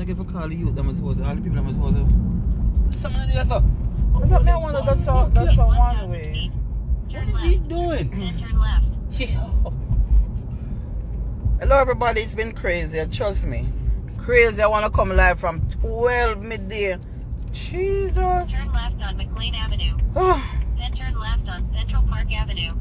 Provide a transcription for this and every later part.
I get for call the youth that was supposed to, all the people that was supposed to. Something like that, sir. I don't know, wonder that's a one way. What is he doing? Then turn left. Yeah. Hello everybody, it's been crazy, trust me. Crazy, I want to come live from 12 midday. Jesus. Turn left on McLean Avenue. Then turn left on Central Park Avenue.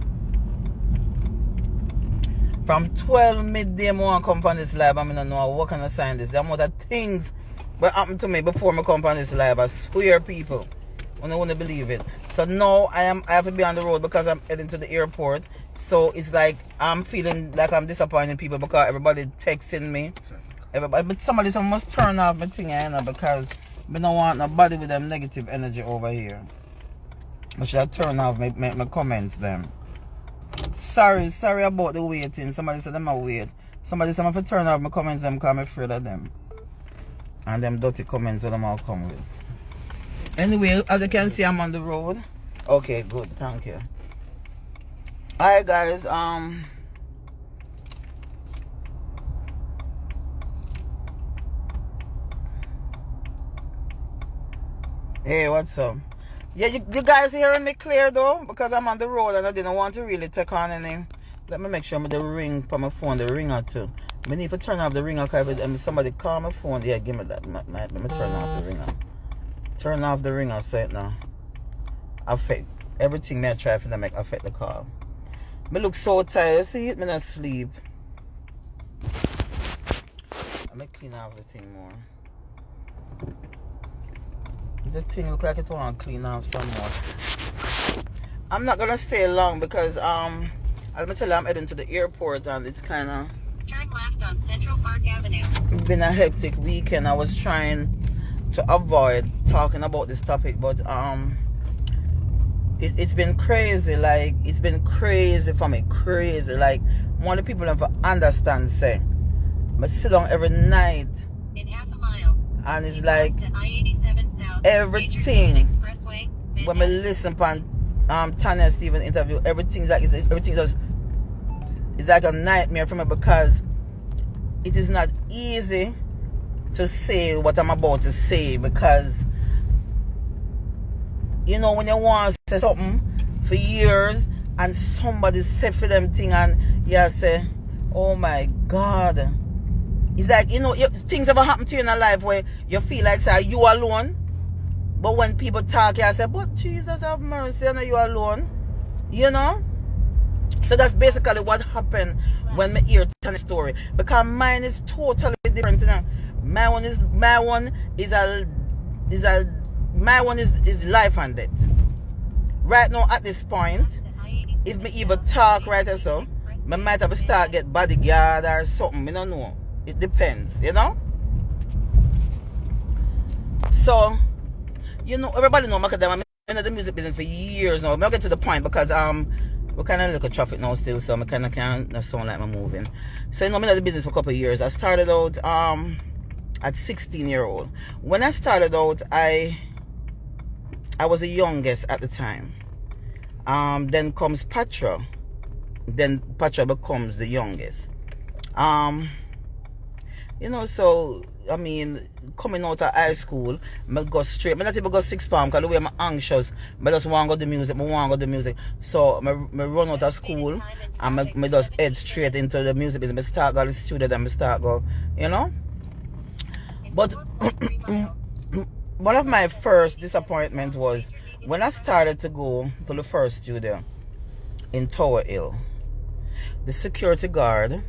From 12 midday, I want to come on this live. I don't know what kind of sign this. The amount of things that happened to me before I come on this live. I swear, people. I don't want to believe it. So now I have to be on the road because I'm heading to the airport. So it's like I'm feeling like I'm disappointing people because everybody texting me. But somebody must turn off my thing, you know, because I don't want nobody with them negative energy over here. I should turn off my comments them. Sorry about the waiting. Somebody said them a wait. Somebody said I'm going to turn off my comments them because I'm afraid of them. And them dirty comments that them all come with. Anyway, as you can see, I'm on the road. Okay, good. Thank you. Alright guys, hey, what's up? Yeah, you guys hearing me clear though? Because I'm on the road and I didn't want to really take on any. Let me make sure the ring from my phone, the ringer too. I need to turn off the ringer because if somebody call my phone, yeah, give me that. Let me turn off the ringer. Turn off the ringer so it now affect everything may I try to make affect the call. I look so tired, see it, I not sleep. Let me clean off the thing more. The thing look like it want to clean off some more. I'm not gonna stay long because as I tell you, I'm heading to the airport and it's kinda Turn left on Central Park Avenue. It's been a hectic weekend. I was trying to avoid talking about this topic, but it's been crazy. Like it's been crazy for me. Crazy. Like one of the people never understand say I sit down every night in half a mile. And it's like I-87 South, everything when I listen upon Tanya Stevens interview, everything just it's like a nightmare for me because it is not easy to say what I'm about to say because you know when you want to say something for years and somebody say for them thing and you say, oh my God. It's like, you know, things ever happen to you in a life where you feel like, say, you alone. But when people talk, you say, but Jesus have mercy, I know you alone. You know? So that's basically what happened when I hear Tanya's story. Because mine is totally different. You know? My one is life and death. Right now, at this point, if me even talk right or so, I might have to start get bodyguard or something. I don't know. It depends, you know. So, you know, everybody know Macadam. I'm in the music business for years now. I'll get to the point because we kind of look at traffic now still, so I kind of can't sound like I'm moving. So you know, I'm in the business for a couple of years. I started out at 16-year-old. When I started out, I was the youngest at the time. Then comes Patra. Then Patra becomes the youngest. You know, so I mean, coming out of high school, I go straight. I not even go sixth form because the way I'm anxious. I just want to go to the music. So I run out of school and I just head straight into the music business. I start go to the studio and I start go, you know. But one of my first disappointment was when I started to go to the first studio in Tower Hill. The security guard,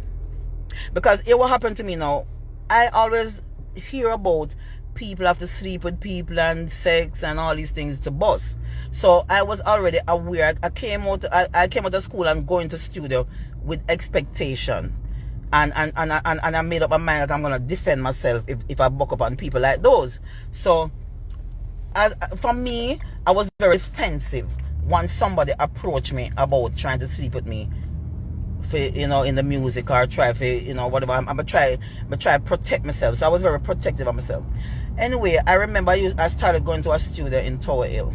because it what happened to me now. I always hear about people have to sleep with people and sex and all these things to bus. So I was already aware. I came out of school and going to studio with expectation. And I made up my mind that I'm gonna defend myself if I buck up on people like those. So for me, I was very defensive when somebody approached me about trying to sleep with me. For, you know, in the music or try for, you know, whatever. I'm gonna try to protect myself. So I was very protective of myself. Anyway, I remember I started going to a studio in Tower Hill,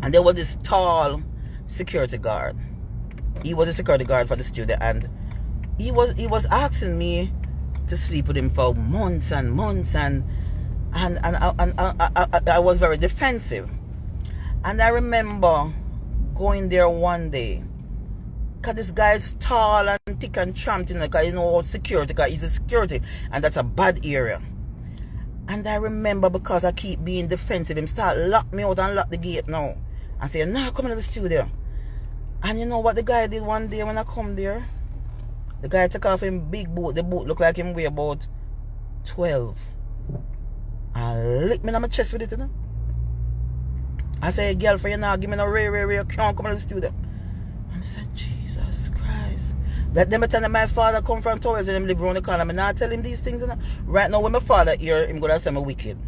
and there was this tall security guard. He was a security guard for the studio, and he was asking me to sleep with him for months and months, and I was very defensive. And I remember going there one day, because this guy is tall and thick and tramped, because you know security, because he's a security, and that's a bad area. And I remember, because I keep being defensive, him start lock me out and lock the gate now. And say, nah, come into the studio. And you know what the guy did one day when I come there? The guy took off him big boot. The boot looked like him weigh about 12. And lick me on my chest with it, you know. I say, girlfriend, you now give me no ray, can't come into the studio. And I said, Jesus Christ. That them time my father come from Torres and him live around the corner. I not tell him these things, you know. Right now when my father here, him gonna say I'm wicked.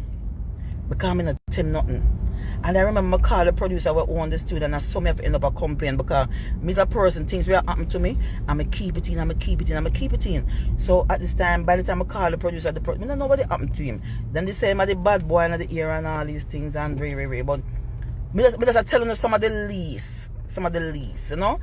Because I'm not tell him nothing. And I remember I called the producer who owned the studio, and I saw me have to end up a complaint, because me as a person, things will happen to me, I'm going to keep it in. So at this time, by the time I called the producer, I don't know what happened to him. Then they say I'm the bad boy and the ear and all these things, and very, but me just telling you some of the least, you know.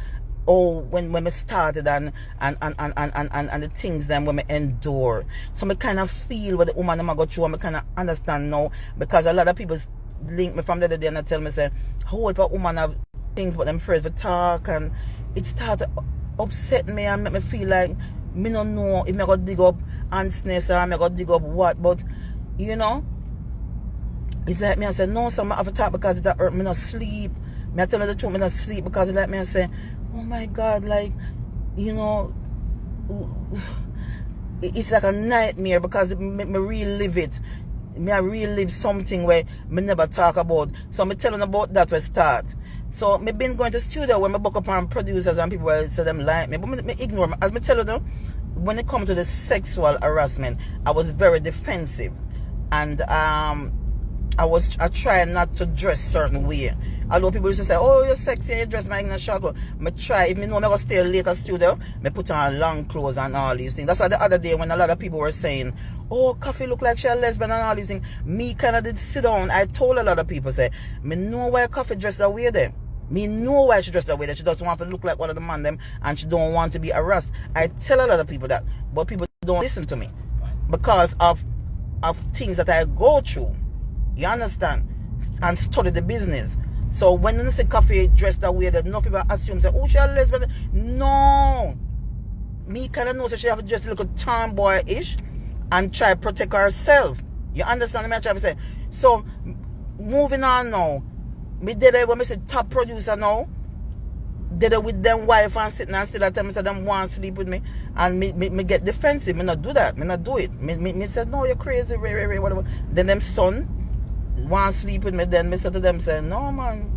Oh, when we started and the things then when we endure. So I kind of feel what the woman I'm go through, and I kind of understand now, because a lot of people link me from the other day and they tell me, say, how old a woman have things but them afraid to talk, and it started upset me and make me feel like me don't know if I got dig up ants nest or I got dig up what, but you know, it's like me I say, no, so I have to talk because it hurt me not sleep. Me I tell you the truth, me not sleep, because it like me I say, oh my God, like, you know, it's like a nightmare, because me relive it. I relive something where me never talk about. So me telling about that where start. So me been going to studio when me book up on producers and people will say them like me, but me ignore me. As me tell you them, when it comes to the sexual harassment, I was very defensive, and I try not to dress certain way. Although people used to say, oh, you're sexy, you dress like in a short. I try, if me know I'm going to stay late at studio, I put on long clothes and all these things. That's why the other day when a lot of people were saying, oh, Coffee look like she a lesbian and all these things, me kind of did sit down. I told a lot of people, say, me know why Coffee dressed that way there. Me know why she dressed that way, that she doesn't want to look like one of the man them, and she don't want to be harassed. I tell a lot of people that, but people don't listen to me because of things that I go through. You understand? And study the business. So when they say Coffee dressed that way, that no people assume, say, oh, she a lesbian. No. Me kind of know that she have to dress a little tomboy-ish and try to protect herself. You understand what I'm trying to say? So, moving on now. Me did it when I said top producer now. Did it with them wife and sitting and still at them say them want to sleep with me. And me get defensive. Me not do that. Me not do it. Me said, no, you're crazy, whatever. Then them son want to sleep with me, then me said to them, say, no man,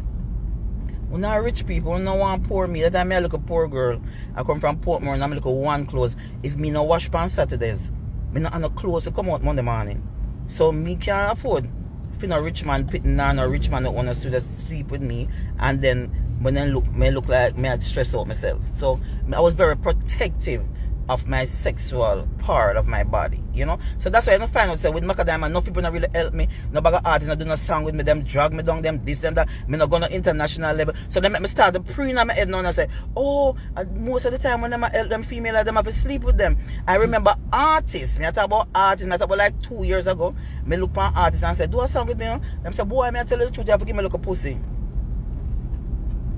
we're not rich people, we don't want poor me. That time I look a poor girl. I come from Portmore and I look at one clothes. If me no wash on Saturdays, me not have no clothes to come out Monday morning. So me can't afford if you no rich man pitting on a rich man that want to sleep with me, and then when I look like me I'd stress out myself. So I was very protective of my sexual part of my body, you know. So that's why I don't find out, say, with Macadiamond, no people not really help me. No bag of artists not do no song with me, them drag me down, them this, them that. Me not go no international level. So they make me start the pre in my head now and I say, oh, most of the time when them help them female, them have to sleep with them. I remember artists, me I talk about artists, I talk about like 2 years ago, me look for artists and say, do a song with me, you know? Them say, boy, me I tell you the truth, you have to give me look a pussy.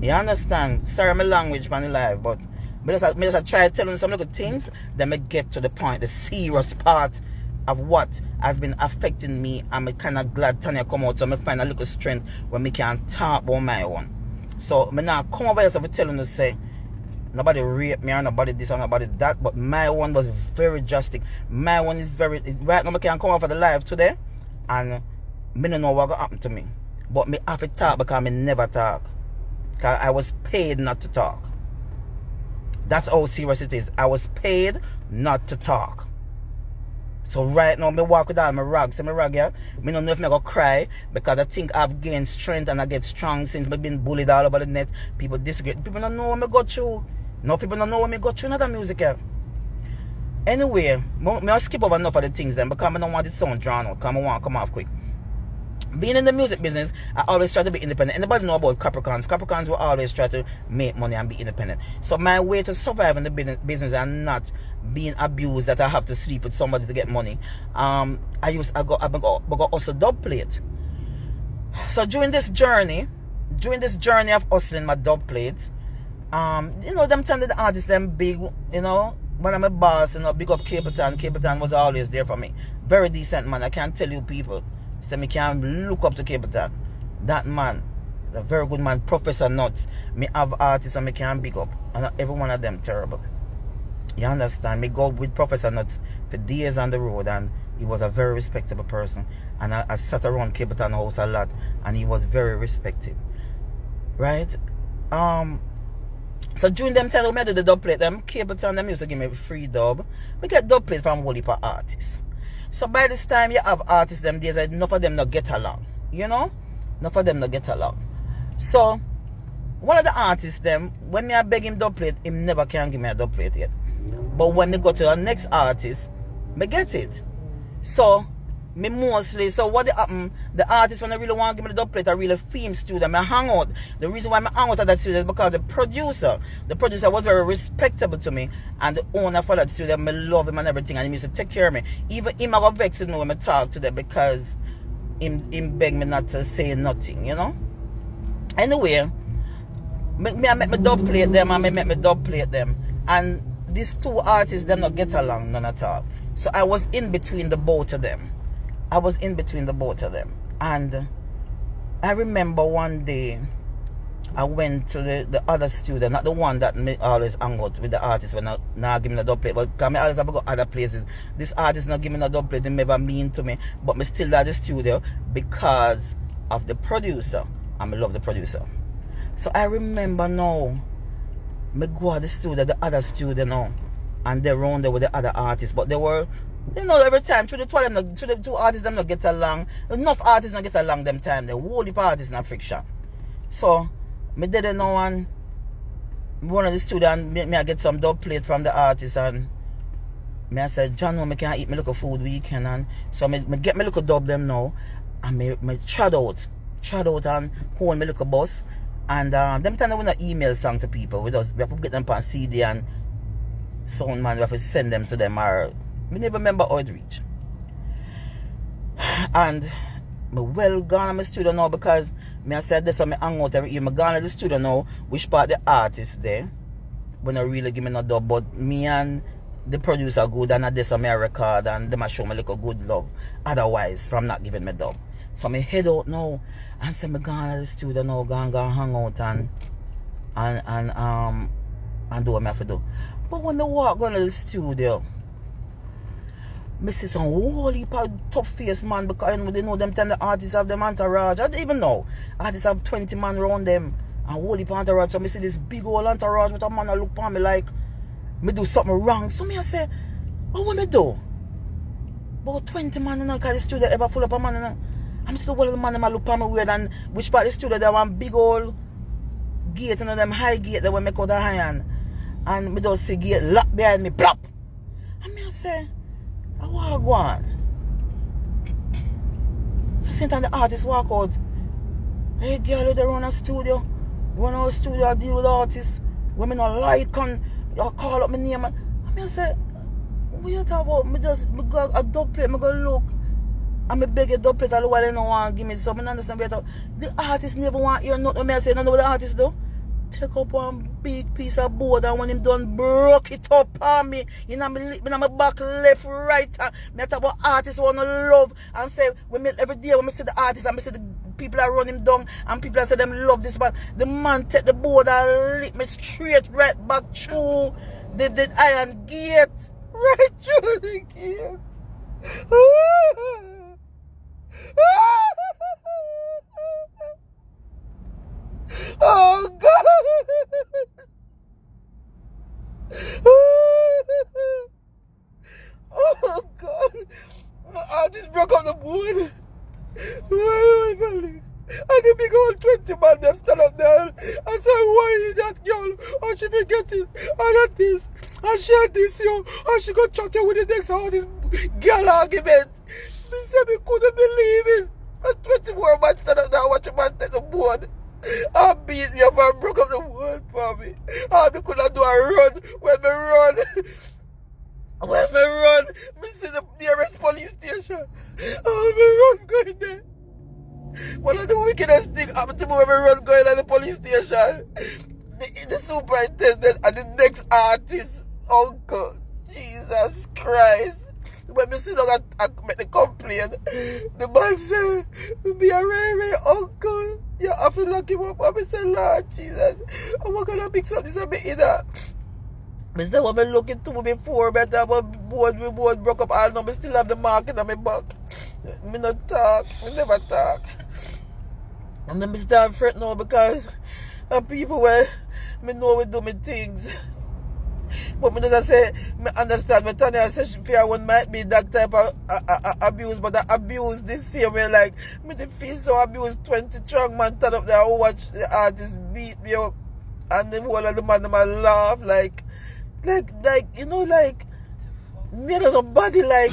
You understand? Sorry my language man live, but me just try telling some little things, then me get to the point, the serious part of what has been affecting me. I'm kind of glad Tanya come out, so me find a little strength when me can talk about my own. So me now come over here to telling you, say, nobody rape me or nobody this or nobody that, but my one was very drastic. My one is very, right now I can come over the live today, and me don't know what going to happen to me. But me have to talk because me never talk. Because I was paid not to talk. That's how serious it is. I was paid not to talk. So right now, me walk with all my rags. See my rag here? Me don't know if me go cry, because I think I've gained strength and I get strong since me been bullied all over the net. People disagree. People don't know what me go through. No people don't know what me go through in other music here. Anyway, me skip over enough of the things then, because I don't want it sound drawn out, because I want to come off quick. being in the music business, I always try to be independent. Anybody know about Capricorns? Capricorns will always try to make money and be independent. So my way to survive in the business and not being abused that I have to sleep with somebody to get money, I go also dub plate. So during this journey of hustling my dub plate, you know, them tended the artists, them big, you know, when I'm a boss, you know, big up Capleton. Capleton was always there for me. Very decent man. I can't tell you people. So me can look up to Capleton. That man, a very good man. Professor Nuts. Me have artists and me can big up. And every one of them terrible. You understand? Me go with Professor Nuts for days on the road, and he was a very respectable person. And I sat around Capleton house a lot, and he was very respected. Right? So during them time when I do the dub plate, them Capleton, them used to give me free dub. We get dub plate from whole heap of artists. So by this time you have artists them days, enough of them not get along. You know? Enough of them not get along. So one of the artists them, when me I beg him dub plate, him never can give me a dub plate yet. But when they go to the next artist, me get it. So me mostly, so what happen, the artists when I really want to give me the dub plate, I really film studio, I hang out. The reason why I hang out at that studio is because the producer was very respectable to me, and the owner for that studio, I love him and everything, and he used to take care of me. Even him I got vexed with me when I talk to them because him beg me not to say nothing, you know. Anyway, I make me dub plate them, and these two artists them not get along none at all. So I was in between the both of them. And I remember one day I went to the other studio, not the one that me always hang out with the artists when I give me a dub plate, but because I always have to go other places. This artist not give me a dub plate, they never mean to me, but me still at the studio because of the producer, and I love the producer. So I remember now, me go to the studio, the other studio now, and they're around there with the other artists, but they were, you know, every time through the two artists them not get along. Enough artists not get along them time. The whole heap of artists not friction. So me did know one of the studio and me I get some dub plate from the artist, and me I said, John, me can't eat me look of food weekend, and so me get me look of dub them now, and me trod out and hold me look of bus, and them time we not email song to people. We have to get them on CD and sound man, we have to send them to them, or me never remember how it reach. And me well gone to my studio now because me I said this, so me hang out every year. Me gone to the studio now, which part the artist there when I really give me no dub, but me and the producer good, and I this on my record, and them a show me like a good love. Otherwise, from not giving me dub. So me head out now and say me gone to the studio now, go hang out and do what me have to do. But when me walk going to the studio, me see some whole heap of tough face man, because they know them time the artists have them entourage. I don't even know. Artists have 20 man around them and whole heap of entourage. So me see this big old entourage with a man that look upon me like me do something wrong. So me I say, what me do? About 20 man, you know, because the studio ever full up a man, you know. I'm still one of the man that look upon me weird, and which part of the studio there one big old gate, you know, them high gate that when me cut the iron. And me just see gate lock behind me, plop. And me I say, I walk on. So same time the artist walk out. Hey girl, they run a studio. Run our studio, I deal with artists. When me not like and you call up my name. And me I say, what you talk about? Me go a dub plate, me go look. And me beg a dub plate all the while they don't want to give me something. I understand what the artist never want hear nothing. Me I say, no know what the artist do? Take up one big piece of board, and when him done broke it up on me, you know, my back left, right. Me talk about artists wanna love and say when me every day when me see the artist and me see the people that run him down and people that say them love this man, the man take the board and lick me straight right back through the iron gate. Right through the gate. Oh God! Oh God! My artist broke up the board. And the big old 20 man them stand up there and say, why is that girl? Oh, she forget it. I got this. And she had this, yo. And she got chatting with the next artist girl argument. Me say me couldn't believe it. And 20 more man stand up there watch a man take the board. And beat me up and broke up the board for me. And I couldn't do a run. When me run, me see the nearest police station. Oh, me run going there. One of the wickedest things happened to me when me run going to the police station. The superintendent and the next artist, uncle. Jesus Christ. When me sit down and make the complaint, the man said, be a rare uncle. You have to lock him up. And I said, Lord Jesus, I'm not going to mix up this a bit either. I said, when I look into me before, but I was board broke up. I know I still have the mark in my back. Me not talk. Me never talk. And then I start fret now because the people where me know we do me things. But me just say, me understand. Me tell you, I say, fear one might be that type of abuse, but the abuse this same way, like, me dey feel so abused. 20 strong man turn up there and watch the artist beat me up, and the whole of the man them a laugh, like, you know, like, me and nobody, like,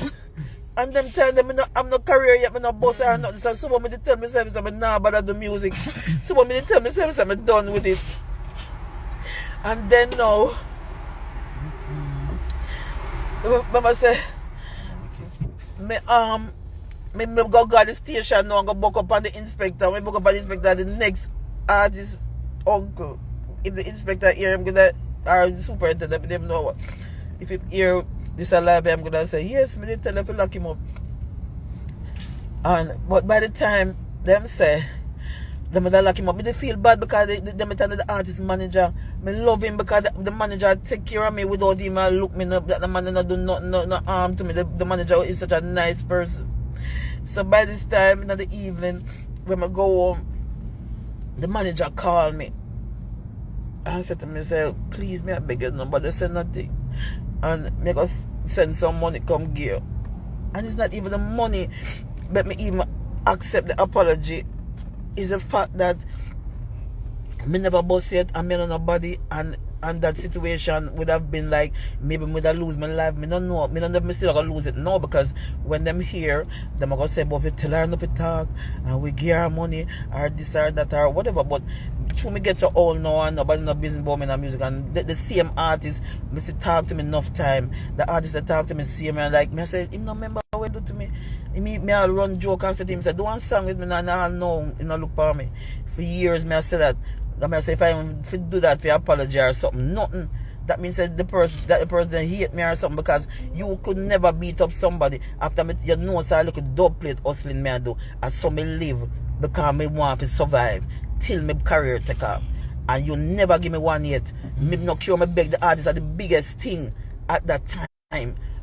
and them telling them, I'm not career yet, me not boss or nothing, so someone me dey tell myself, say, me nah bother the music, someone me dey tell myself, say, me done with it, and then now, Mama say, me go the station now and go book up on the inspector. When book up on the inspector, the next artist uncle. If the inspector hear him, gonna or the superintendent, them know what. If he hear this alive, I'm gonna say yes. Me they tell him to lock him up. But by the time them say, them would lock him up. Me they feel bad because them tell the artist manager. Me love him because the manager take care of me without him look me up that the man not do no harm to me. The manager is such a nice person. So by this time in the evening, when I go home, the manager called me and said to me, say, please me I beg you, nobody say nothing. And me go send some money come give. And it's not even the money, but me even accept the apology. Is the fact that me never bust it and me know nobody, and that situation would have been like maybe me would have lose my life. Me don't know. Me don't know if me still gonna lose it. No, because when them hear, them are gonna say, but we tell her not to talk and we give her money or this or that or whatever. But true, me get so old now and nobody no business about me in music, and the same artist me say talk to me enough time. The artist that talk to me see me and like me I say him no remember what do to me. Me I'll run joke and say to him, say, do one song with me and I'll know, you know, look for me. For years, me I say that. I say if I do that for apology or something, nothing. That means that the person hate me or something, because you could never beat up somebody after me, you know, so I look at dub plate hustling me I do. And so me live because me want to survive till my career take off. And you never give me one yet. Me no cure, me beg the artist are the biggest thing at that time.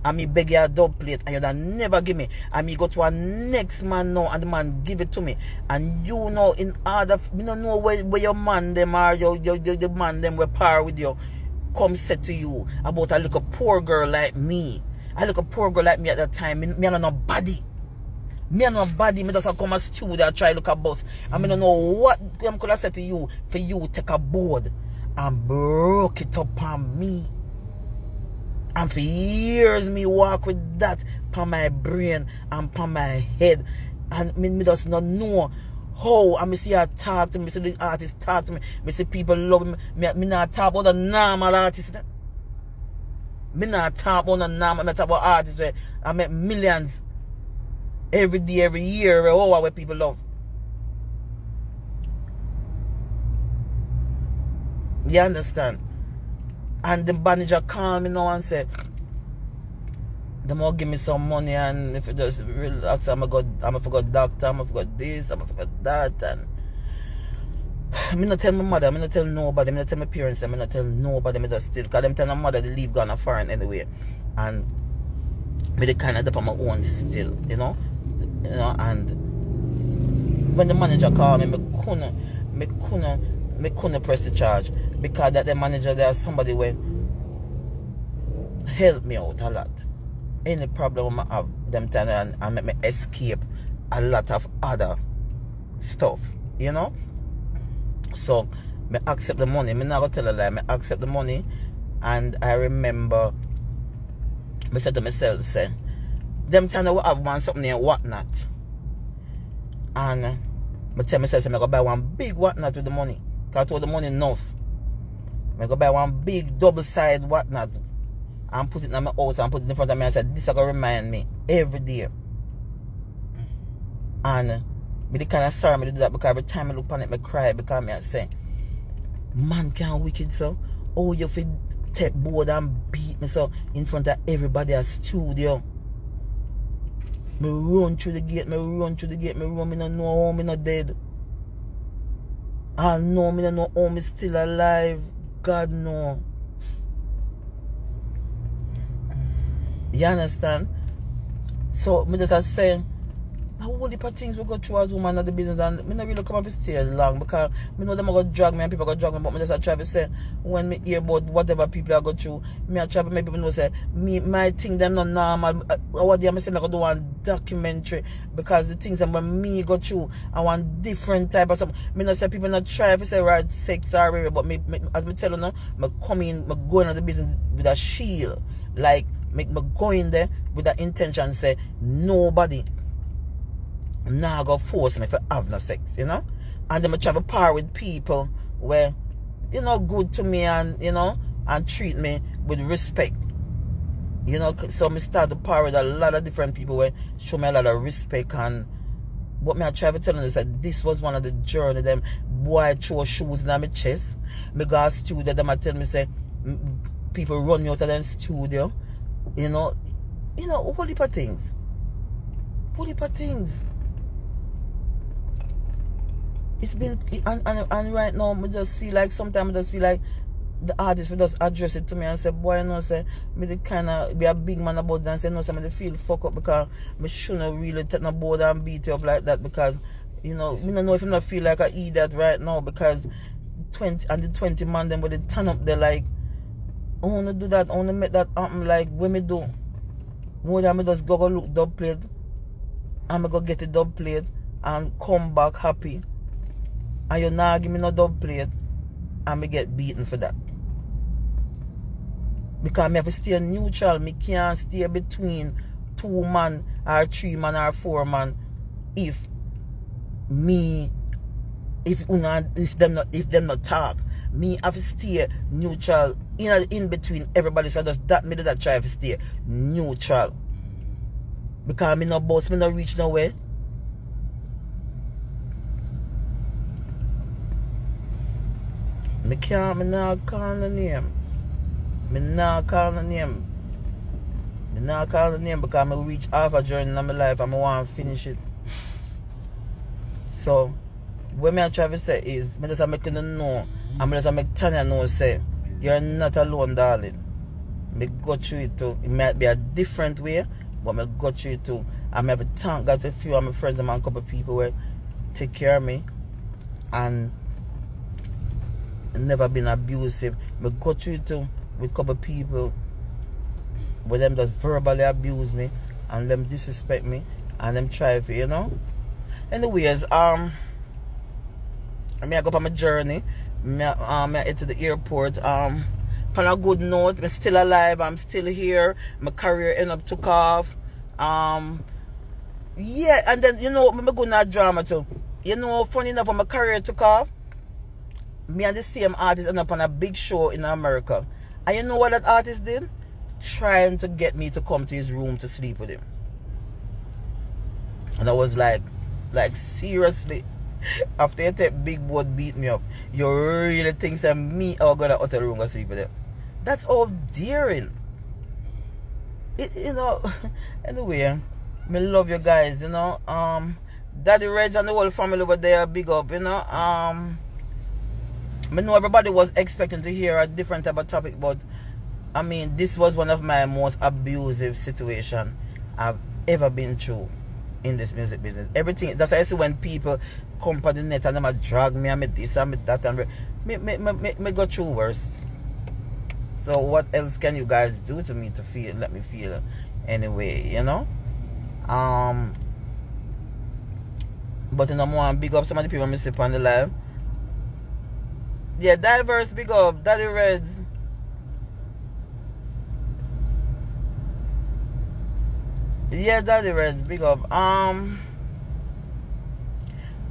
And me beg you a dub plate and you don't never give me. And me go to a next man now and the man give it to me. And you know, in order, me don't know where your man them are, your man them will par with you, come say to you about a little poor girl like me. A little poor girl like me at that time, me don't know body. Me and nobody, me just come a studio and try look a bus. And me don't know what I'm gonna say to you for you take a board and broke it up on me. And for years me walk with that on my brain and on my head. And me just not know how. And me see her talk to me, see the artist talk to me. Me see people love me. Me not talk about the normal artist. Me not talk about the normal. Me talk about artists where I make millions every day, every year, where people love. You understand? And the manager called me now and said, they more give me some money, and if you just relax, I'm a forgot doctor, I'm a forgot this, I'm a forgot that. And I'm not tell my mother, I'm not tell nobody, I'm not tell my parents, I'm not tell nobody, I'm just still, because them tell my mother they leave gone foreign anyway. And me the kind of up on my own still, you know, and when the manager called me, me couldn't press the charge, because that the manager there's somebody where help me out a lot. Any problem I have them time and make me escape a lot of other stuff, you know. So me accept the money. Me not gonna tell a lie. Me accept the money, and I remember me said to myself, say, them time I have one something and whatnot. And I tell myself, I'm going to buy one big whatnot with the money. Because I told the money enough. I'm going to buy one big double-side whatnot. And put it in my house and put it in front of me and said, this is going to remind me every day. And me the kind of sorry me to do that because every time I look on it, I cry because I say, man can't wicked so. Oh, you fit take board and beat me so in front of everybody at studio. Me run through the gate, me run, me no know how me not dead. I know me no know how me still alive. God no. You understand? So me just saying, a whole heap of things we go through as woman at the business, and me not really come up to stay long because me know them are going to drag me and people are going to drag me, but me just try to say when me hear about whatever people are going through, me I try to make people know say me my thing them not normal. What day I say I go do one documentary because the things that when me go through I want different type of something. Me not say people not try to say right sex or whatever, but me as me tell you now, me come in, me go into the business with a shield, like me go in there with the intention say nobody now go force me for have no sex, you know? And then I travel par with people where, you know, good to me and, you know, and treat me with respect. You know, so I start to par with a lot of different people where show me a lot of respect. And what me I try to tell them is that this was one of the journey them boy throw shoes in my chest. Me go to studio, them I tell me say people run me out of them studio. You know, a whole heap of things. Whole heap of things. It's been and right now I just feel like sometimes I just feel like the artist will just address it to me and say, boy, you know, say me the kind of be a big man about that and say no, say me the feel fuck up because me shouldn't really take no board and beat you up like that because you know, me don't know if I not feel like I eat that right now because 20 and the 20 man them with the turn up there like I wanna do that, I wanna make that happen like when me do. More than me just go look dub plate and me go get a dub plate and come back happy. And you now give me no dub plate and me get beaten for that. Because me have to stay neutral. Me can't stay between 2 man or 3 man or 4 man if them not talk. Me have to stay neutral in between everybody. So just that me do that try to stay neutral. Because me no boss, me no reach nowhere. Me not call the name. Me not call the name. Me not call the name because I reach half a journey in my life and I want to finish it. So, what me I try to say is, I just make you know, and I just make Tanya know say, you're not alone, darling. Me go through it too. It might be a different way, but me go through it too. And I have thank God for a few of my friends and a couple of people who take care of me and never been abusive. Me go through it too with a couple of people where them just verbally abuse me and them disrespect me and them try for, you know. Anyways, I go on my journey. I head to the airport. On a good note, I'm still alive. I'm still here. My career end up took off. Yeah, and then you know, I'm going to drama too. You know, funny enough, when my career took off, me and the same artist ended up on a big show in America. And you know what that artist did? Trying to get me to come to his room to sleep with him. And I was like seriously, after you take big board beat me up, you really think that me are gonna out of the room and sleep with him? That's all daring. You know, anyway, me love you guys, you know. Daddy Reds and the whole family over there, big up, you know. I know everybody was expecting to hear a different type of topic, but I mean, this was one of my most abusive situations I've ever been through in this music business. Everything, that's why I see when people come on the net and them drag me and me this and me that and me go through worse. So what else can you guys do to me to feel, let me feel anyway, you know? But you know, more big up some of the people I see on the live. Yeah, Diverse, big up. Daddy Reds. Yeah, Daddy Reds, big up.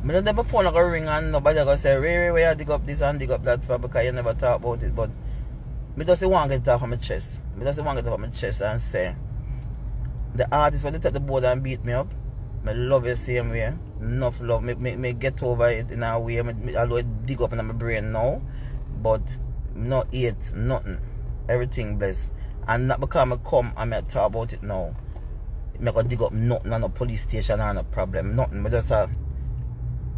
Me don't never phone like a ring and nobody gonna say, Ray, where you dig up this and dig up that for because you never talk about it. But me just want to get it off of my chest. Me just want to get it off my chest and say, the artist when they take the board and beat me up, I love you same way. Enough love. Me get over it in a way. Although it dig up in my brain now, but not eat nothing. Everything blessed. And not because I come and I talk about it now. I go dig up nothing on no police station or no problem. Nothing. I just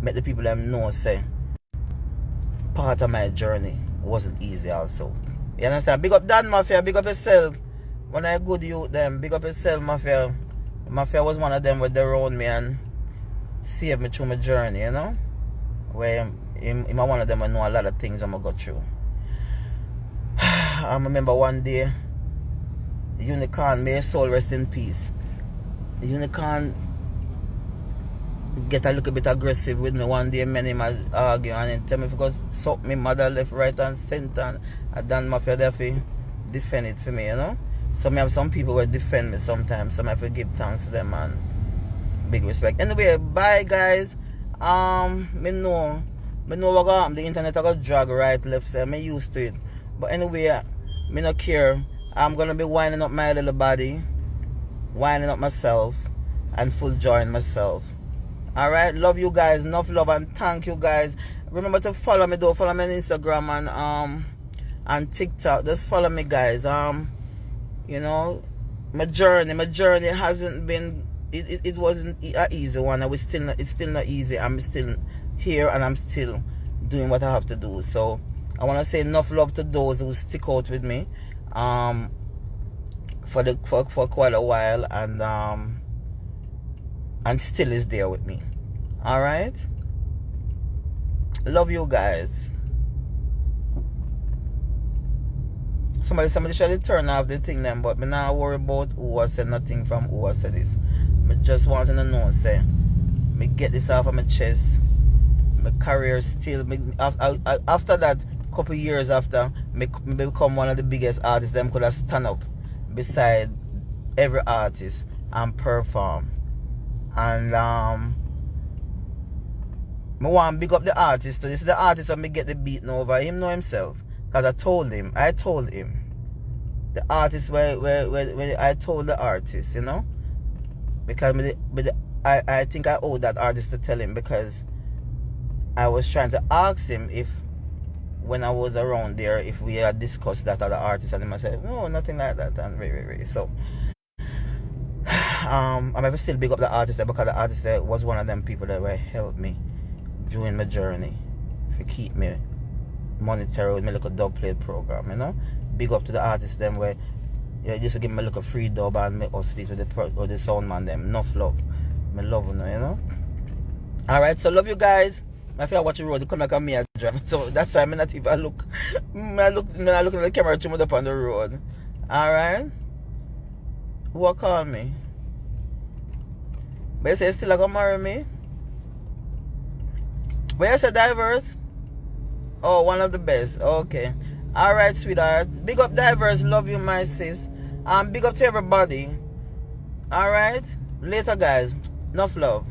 make the people them know say part of my journey wasn't easy also. You understand? Big up Dan Mafia, big up yourself. When I good youth them, big up yourself Mafia. Mafia was one of them with they around me and saved me through my journey, you know? Where him one of them I know a lot of things I'm gonna go through. I remember one day Unicorn, may his soul rest in peace. Unicorn get a little bit aggressive with me one day. Many might argue and he tell me because suck me mother left, right and center. And Dan Mafia therefore defend it for me, you know. So me have some people will defend me sometimes. So I have to give thanks to them and big respect. Anyway, bye guys. Me know what gonna happen. The internet I got drag right, left, so I'm used to it. But anyway, me not care. I'm gonna be winding up my little body, winding up myself, and full joy in myself. Alright, love you guys, enough love and thank you guys. Remember to follow me though, follow me on Instagram and TikTok. Just follow me guys. You know, my journey hasn't been it wasn't an easy one. It's still not easy. I'm still here and I'm still doing what I have to do. So I wanna say enough love to those who stick out with me for quite a while and still is there with me. Alright? Love you guys. Somebody should turn off the thing then, but me not worry about who I said nothing from who I said this. Me just want to know say me get this off of my chest. My career still after that couple years after me become one of the biggest artists them could have stand up beside every artist and perform. And me want to big up the artist. So this is the artist that me get the beating over him know himself. Because I told him the artist where I told the artist, you know. Because I think I owe that artist to tell him because I was trying to ask him if when I was around there if we had discussed that other artist and him I said, no, nothing like that and very. So I'm ever still big up the artist there because the artist there was one of them people that were helped me during my journey to keep me monetary with my little dub plate program, you know. Big up to the artists them where used to give me a little free dub and make us with the sound man them. Enough love. Me love you know. Alright, so love you guys. I feel I watch the road, they come like a me a drive. So that's why I'm not even look. I look at the camera too much up on the road. Alright? Who call me? But you say you still gonna marry me? But you say diverse? Oh, one of the best. Okay. Alright, sweetheart. Big up diverse. Love you, my sis. Big up to everybody. Alright? Later, guys. Enough love.